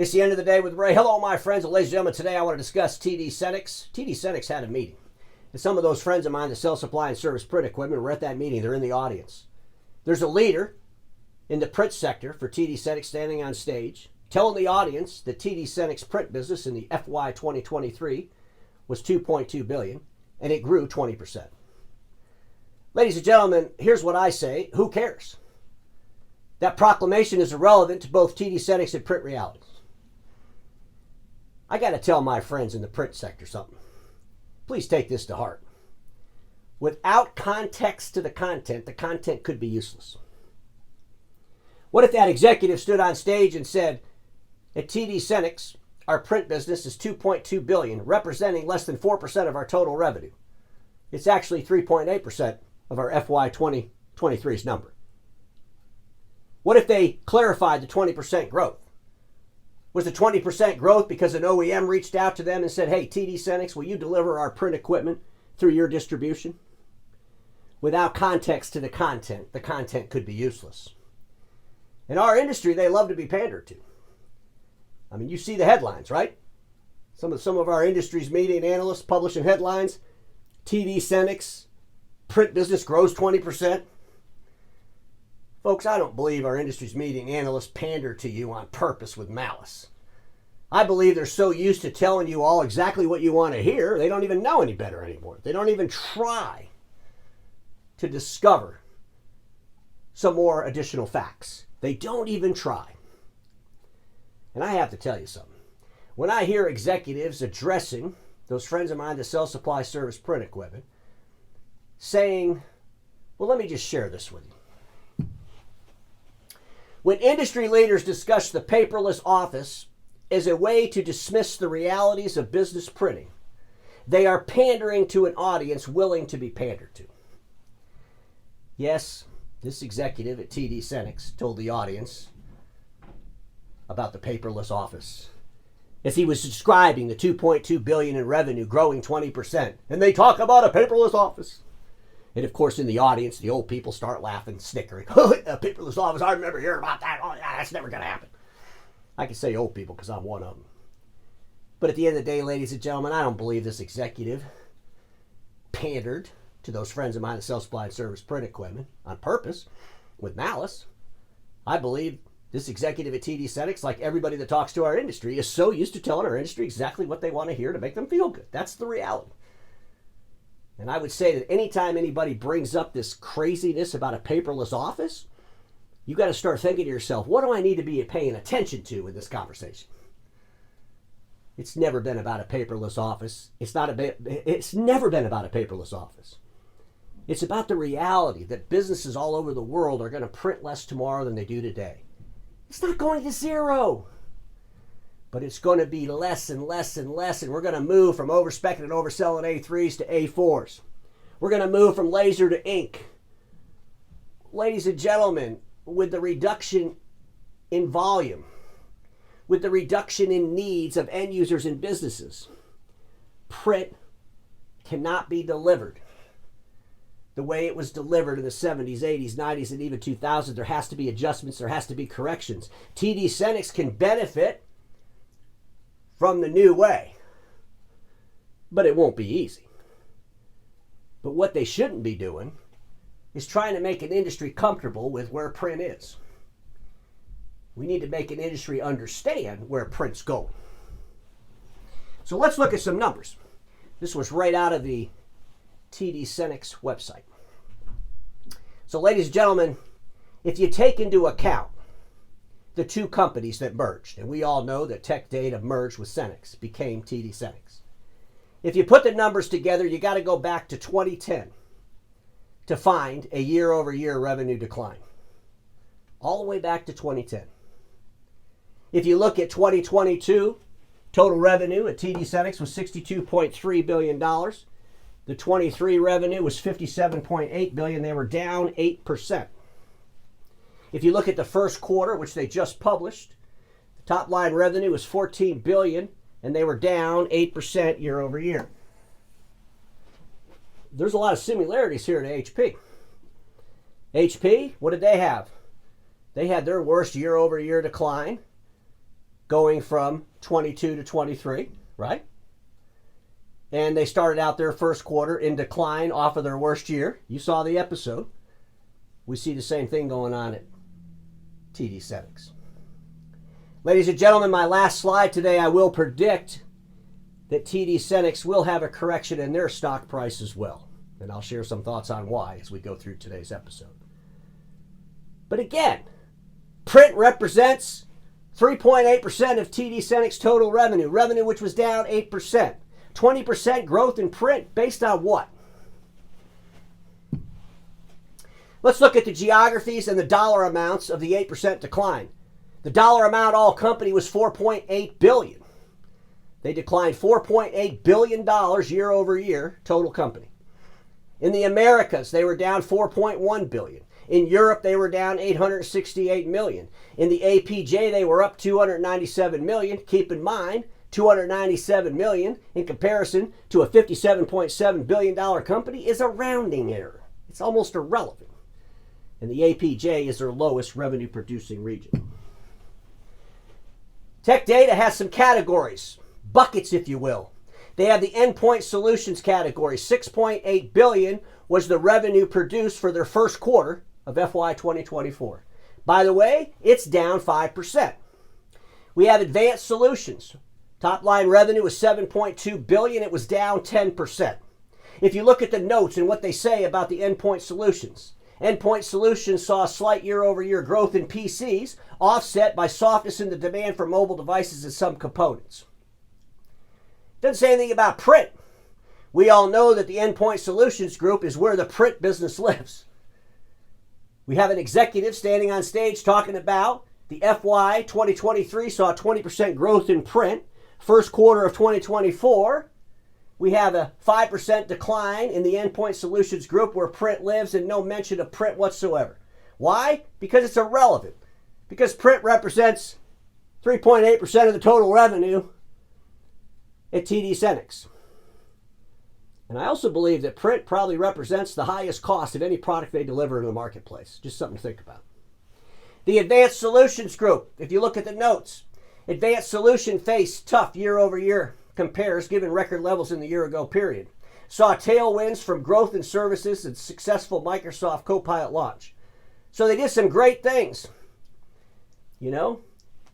It's the end of the day with Ray. Hello, my friends. Ladies and gentlemen, today I want to discuss TD Synnex. TD Synnex had a meeting. And some of those friends of mine that sell supply and service print equipment were at that meeting. They're in the audience. There's a leader in the print sector for TD Synnex standing on stage, telling the audience that TD Synnex print business in the FY23 was $2.2 billion, and it grew 20%. Ladies and gentlemen, here's what I say. Who cares? That proclamation is irrelevant to both TD Synnex and Print Realities. I got to tell my friends in the print sector something. Please take this to heart. Without context to the content could be useless. What if that executive stood on stage and said, at TD Synnex, our print business is $2.2 billion, representing less than 4% of our total revenue. It's actually 3.8% of our FY23's number. What if they clarified the 20% growth? Was the 20% growth because an OEM reached out to them and said, hey, TD Synnex, will you deliver our print equipment through your distribution? Without context to the content could be useless. In our industry, they love to be pandered to. I mean, you see the headlines, right? Some of our industry's media and analysts publishing headlines. TD Synnex, print business grows 20%. Folks, I don't believe our industry's media and analysts pander to you on purpose with malice. I believe they're so used to telling you all exactly what you want to hear, they don't even know any better anymore. They don't even try to discover some more additional facts. They don't even try. And I have to tell you something. When I hear executives addressing those friends of mine that sell supply, service, print equipment, saying, well, let me just share this with you. When industry leaders discuss the paperless office as a way to dismiss the realities of business printing, they are pandering to an audience willing to be pandered to. Yes, this executive at TD Synnex told the audience about the paperless office as he was describing the $2.2 billion in revenue growing 20%. And they talk about a paperless office. And of course, in the audience, the old people start laughing, snickering. Oh, a paperless office, I remember hearing about that. Oh, yeah, that's never going to happen. I can say old people because I'm one of them. But at the end of the day, ladies and gentlemen, I don't believe this executive pandered to those friends of mine that sell supply and service print equipment on purpose, with malice. I believe this executive at TD Synnex, like everybody that talks to our industry, is so used to telling our industry exactly what they want to hear to make them feel good. That's the reality. And I would say that anytime anybody brings up this craziness about a paperless office, you got to start thinking to yourself, what do I need to be paying attention to in this conversation? It's never been about a paperless office. It's never been about a paperless office. It's about the reality that businesses all over the world are going to print less tomorrow than they do today. It's not going to zero. But it's going to be less and less and less, and we're going to move from overspecking and overselling A3s to A4s. We're going to move from laser to ink. Ladies and gentlemen, with the reduction in volume, with the reduction in needs of end users and businesses, print cannot be delivered the way it was delivered in the 70s, 80s, 90s, and even 2000s. There has to be adjustments. There has to be corrections. TD Synnex can benefit from the new way, but it won't be easy. But what they shouldn't be doing is trying to make an industry comfortable with where print is. We need to make an industry understand where print's going. So let's look at some numbers. This was right out of the TD Synnex website. So ladies and gentlemen, if you take into account the two companies that merged, and we all know that Tech Data merged with Synnex, became TD Synnex. If you put the numbers together, you got to go back to 2010 to find a year-over-year revenue decline. All the way back to 2010. If you look at 2022, total revenue at TD Synnex was $62.3 billion. The 23 revenue was $57.8 billion. They were down 8%. If you look at the first quarter, which they just published, the top line revenue was $14 billion, and they were down 8% year over year. There's a lot of similarities here to HP. HP, what did they have? They had their worst year over year decline going from 22 to 23, right? And they started out their first quarter in decline off of their worst year. You saw the episode. We see the same thing going on at TD Synnex. Ladies and gentlemen, my last slide today, I will predict that TD Synnex will have a correction in their stock price as well. And I'll share some thoughts on why as we go through today's episode. But again, print represents 3.8% of TD Synnex total revenue which was down 8%. 20% growth in print based on what? Let's look at the geographies and the dollar amounts of the 8% decline. The dollar amount all company was $4.8 billion. They declined $4.8 billion year over year, total company. In the Americas, they were down $4.1 billion. In Europe, they were down $868 million. In the APJ, they were up $297 million. Keep in mind, $297 million in comparison to a $57.7 billion company is a rounding error. It's almost irrelevant. And the APJ is their lowest revenue producing region. Tech Data has some categories, buckets if you will. They have the Endpoint Solutions category. $6.8 billion was the revenue produced for their first quarter of FY2024. By the way, it's down 5%. We have Advanced Solutions. Top line revenue was $7.2 billion. It was down 10%. If you look at the notes and what they say about the Endpoint Solutions, Endpoint Solutions saw a slight year-over-year growth in PCs, offset by softness in the demand for mobile devices and some components. Doesn't say anything about print. We all know that the Endpoint Solutions group is where the print business lives. We have an executive standing on stage talking about the FY 2023 saw 20% growth in print. First quarter of 2024, we have a 5% decline in the Endpoint Solutions group where print lives and no mention of print whatsoever. Why? Because it's irrelevant. Because print represents 3.8% of the total revenue at TD Synnex. And I also believe that print probably represents the highest cost of any product they deliver in the marketplace. Just something to think about. The Advanced Solutions group, if you look at the notes, Advanced Solution faced tough year-over-year compares given record levels in the year-ago period. Saw tailwinds from growth in services and successful Microsoft Copilot launch. So they did some great things. You know,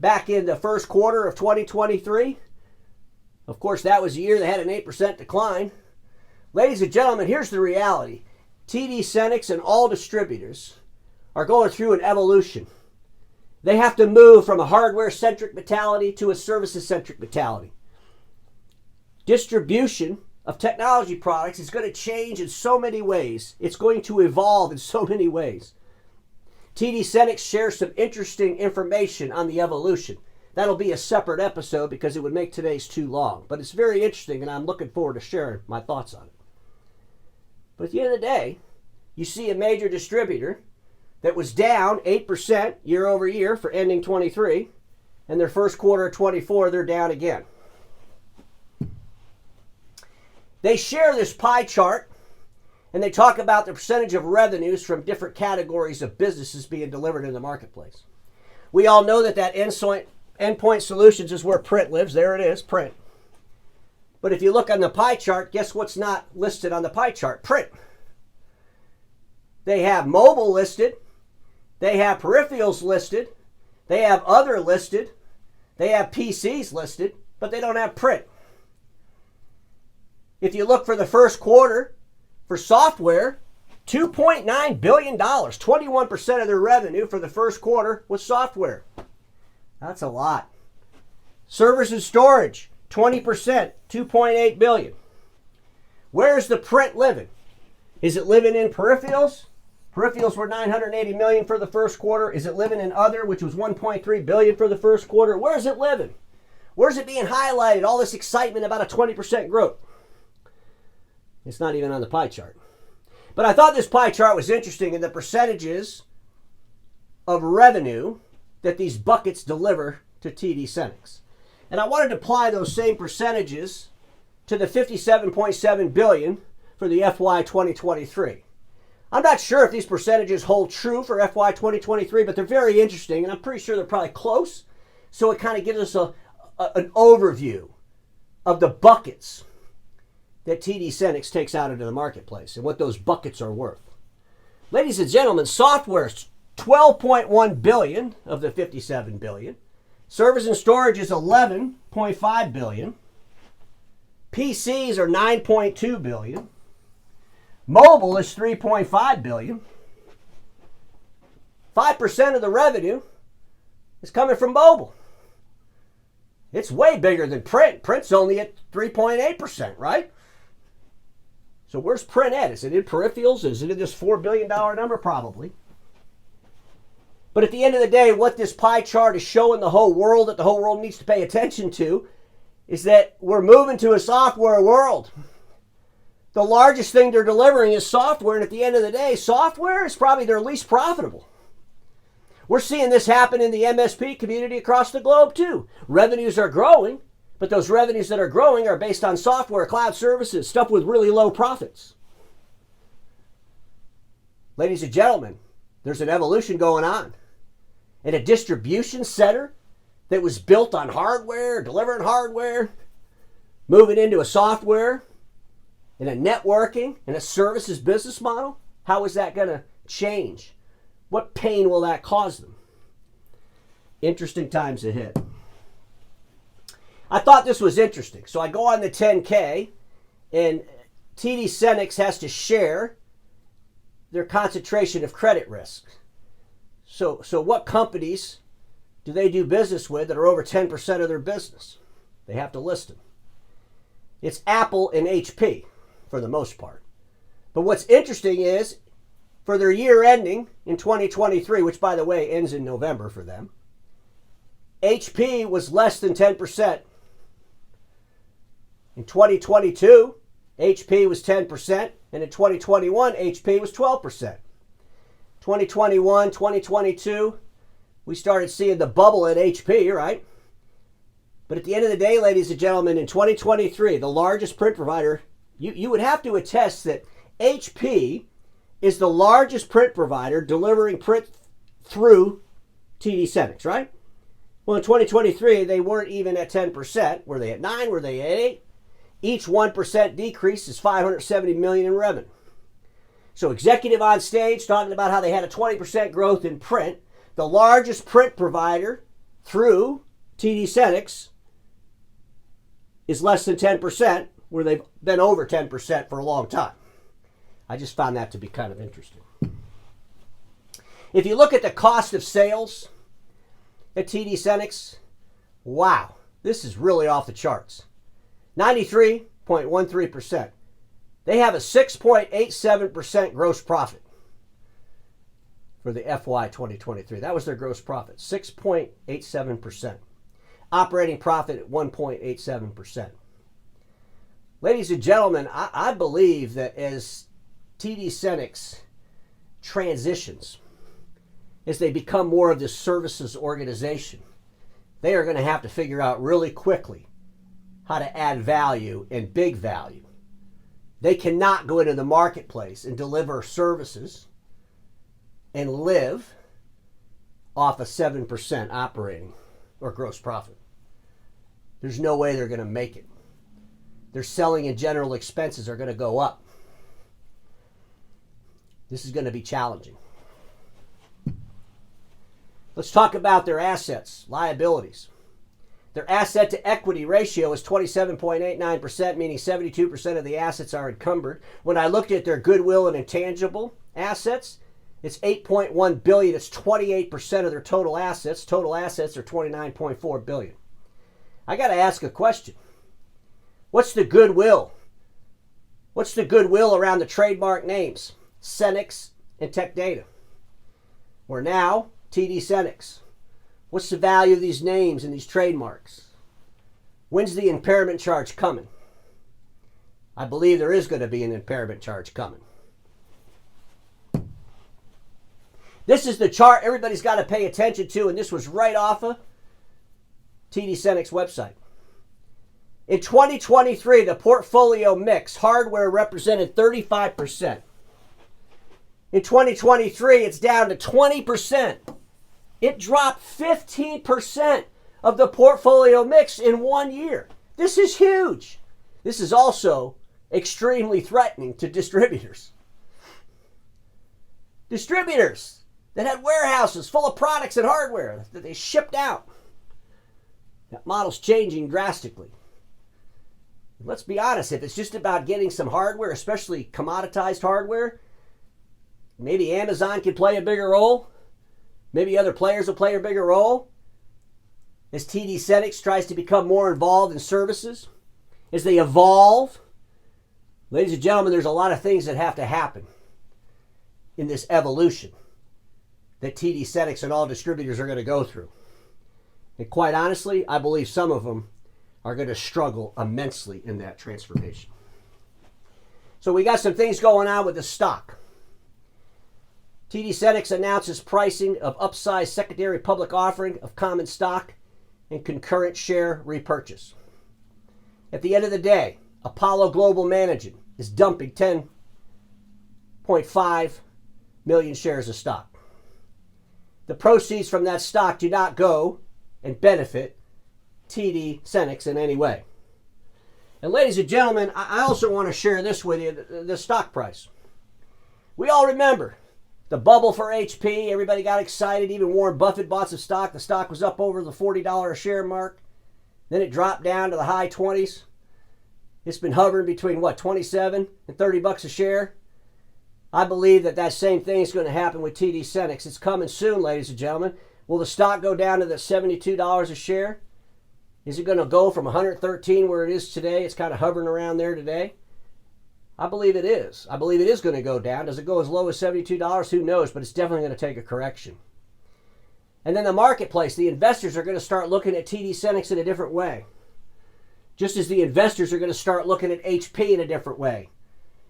back in the first quarter of 2023, of course, that was a year they had an 8% decline. Ladies and gentlemen, here's the reality. TD Synnex and all distributors are going through an evolution. They have to move from a hardware-centric mentality to a services-centric mentality. Distribution of technology products is going to change in so many ways. It's going to evolve in so many ways. TD Synnex shares some interesting information on the evolution. That'll be a separate episode because it would make today's too long. But it's very interesting, and I'm looking forward to sharing my thoughts on it. But at the end of the day, you see a major distributor that was down 8% year over year for ending 23, and their first quarter of 24, they're down again. They share this pie chart, and they talk about the percentage of revenues from different categories of businesses being delivered in the marketplace. We all know that Endpoint Solutions is where print lives. There it is, print. But if you look on the pie chart, guess what's not listed on the pie chart? Print. They have mobile listed. They have peripherals listed. They have other listed. They have PCs listed, but they don't have print. If you look for the first quarter for software, $2.9 billion, 21% of their revenue for the first quarter was software. That's a lot. Servers and storage, 20%, $2.8 billion. Where's the print living? Is it living in peripherals? Peripherals were $980 million for the first quarter. Is it living in other, which was $1.3 billion for the first quarter? Where's it living? Where's it being highlighted? All this excitement about a 20% growth. It's not even on the pie chart. But I thought this pie chart was interesting in the percentages of revenue that these buckets deliver to TD Synnex. And I wanted to apply those same percentages to the $57.7 billion for the FY 2023. I'm not sure if these percentages hold true for FY 2023, but they're very interesting, and I'm pretty sure they're probably close. So it kind of gives us an overview of the buckets that TD Synnex takes out into the marketplace and what those buckets are worth. Ladies and gentlemen, software is $12.1 billion of the $57 billion. Servers and storage is $11.5 billion. PCs are $9.2 billion. Mobile is $3.5 billion. 5% of the revenue is coming from mobile. It's way bigger than print. Print's only at 3.8%, right? So where's print at? Is it in peripherals? Is it in this $4 billion number? Probably. But at the end of the day, what this pie chart is showing the whole world, that the whole world needs to pay attention to, is that we're moving to a software world. The largest thing they're delivering is software, and at the end of the day, software is probably their least profitable. We're seeing this happen in the MSP community across the globe too. Revenues are growing, but those revenues that are growing are based on software, cloud services, stuff with really low profits. Ladies and gentlemen, there's an evolution going on. And a distribution center that was built on hardware, delivering hardware, moving into a software and a networking and a services business model, how is that going to change? What pain will that cause them? Interesting times ahead. I thought this was interesting. So I go on the 10K, and TD Synnex has to share their concentration of credit risk. So what companies do they do business with that are over 10% of their business? They have to list them. It's Apple and HP for the most part. But what's interesting is, for their year ending in 2023, which by the way ends in November for them, HP was less than 10%. In 2022, HP was 10%, and in 2021, HP was 12%. 2021, 2022, we started seeing the bubble at HP, right? But at the end of the day, ladies and gentlemen, in 2023, the largest print provider, you would have to attest that HP is the largest print provider delivering print through TD Synnex, right? Well, in 2023, they weren't even at 10%. Were they at 9? Were they at 8? Each 1% decrease is $570 million in revenue. So executive on stage talking about how they had a 20% growth in print. The largest print provider through TD Synnex is less than 10%, where they've been over 10% for a long time. I just found that to be kind of interesting. If you look at the cost of sales at TD Synnex, wow, this is really off the charts. 93.13%. They have a 6.87% gross profit for the FY23. That was their gross profit, 6.87%. Operating profit at 1.87%. Ladies and gentlemen, I believe that as TD Synnex transitions, as they become more of this services organization, they are going to have to figure out really quickly how to add value and big value. They cannot go into the marketplace and deliver services and live off a 7% operating or gross profit. There's no way they're going to make it. Their selling and general expenses are going to go up. This is going to be challenging. Let's talk about their assets, liabilities. Their asset to equity ratio is 27.89%, meaning 72% of the assets are encumbered. When I looked at their goodwill and intangible assets, it's $8.1 billion. It's 28% of their total assets. Total assets are $29.4 billion. I got to ask a question. What's the goodwill? What's the goodwill around the trademark names? Synnex and Tech Data. We're now TD Synnex. What's the value of these names and these trademarks? When's the impairment charge coming? I believe there is going to be an impairment charge coming. This is the chart everybody's got to pay attention to, and this was right off of TD Synnex website. In 2023, the portfolio mix, hardware represented 35%. In 2023, it's down to 20%. It dropped 15% of the portfolio mix in 1 year. This is huge. This is also extremely threatening to distributors. Distributors that had warehouses full of products and hardware that they shipped out. That model's changing drastically. Let's be honest, if it's just about getting some hardware, especially commoditized hardware, maybe Amazon can play a bigger role. Maybe other players will play a bigger role. As TD Synnex tries to become more involved in services, as they evolve. Ladies and gentlemen, there's a lot of things that have to happen in this evolution that TD Synnex and all distributors are going to go through. And quite honestly, I believe some of them are going to struggle immensely in that transformation. So we got some things going on with the stock. TD Synnex announces pricing of upsized secondary public offering of common stock and concurrent share repurchase. At the end of the day, Apollo Global Management is dumping 10.5 million shares of stock. The proceeds from that stock do not go and benefit TD Synnex in any way. And ladies and gentlemen, I also want to share this with you, the stock price. We all remember the bubble for HP. Everybody got excited. Even Warren Buffett bought some stock. The stock was up over the $40 a share mark. Then it dropped down to the high 20s. It's been hovering between, 27 and 30 bucks a share. I believe that same thing is going to happen with TD Synnex. It's coming soon, ladies and gentlemen. Will the stock go down to the $72 a share? Is it going to go from 113 where it is today? It's kind of hovering around there today. I believe it is. I believe it is going to go down. Does it go as low as $72? Who knows? But it's definitely going to take a correction. And then the marketplace, the investors are going to start looking at TD Synnex in a different way. Just as the investors are going to start looking at HP in a different way.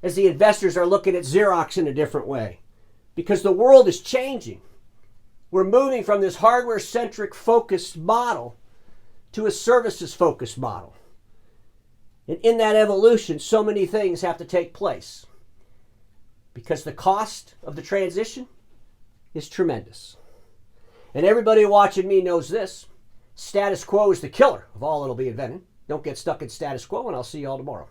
As the investors are looking at Xerox in a different way. Because the world is changing. We're moving from this hardware-centric focused model to a services-focused model. And in that evolution, so many things have to take place. Because the cost of the transition is tremendous. And everybody watching me knows this. Status quo is the killer of all that'll be invented. Don't get stuck in status quo, and I'll see you all tomorrow.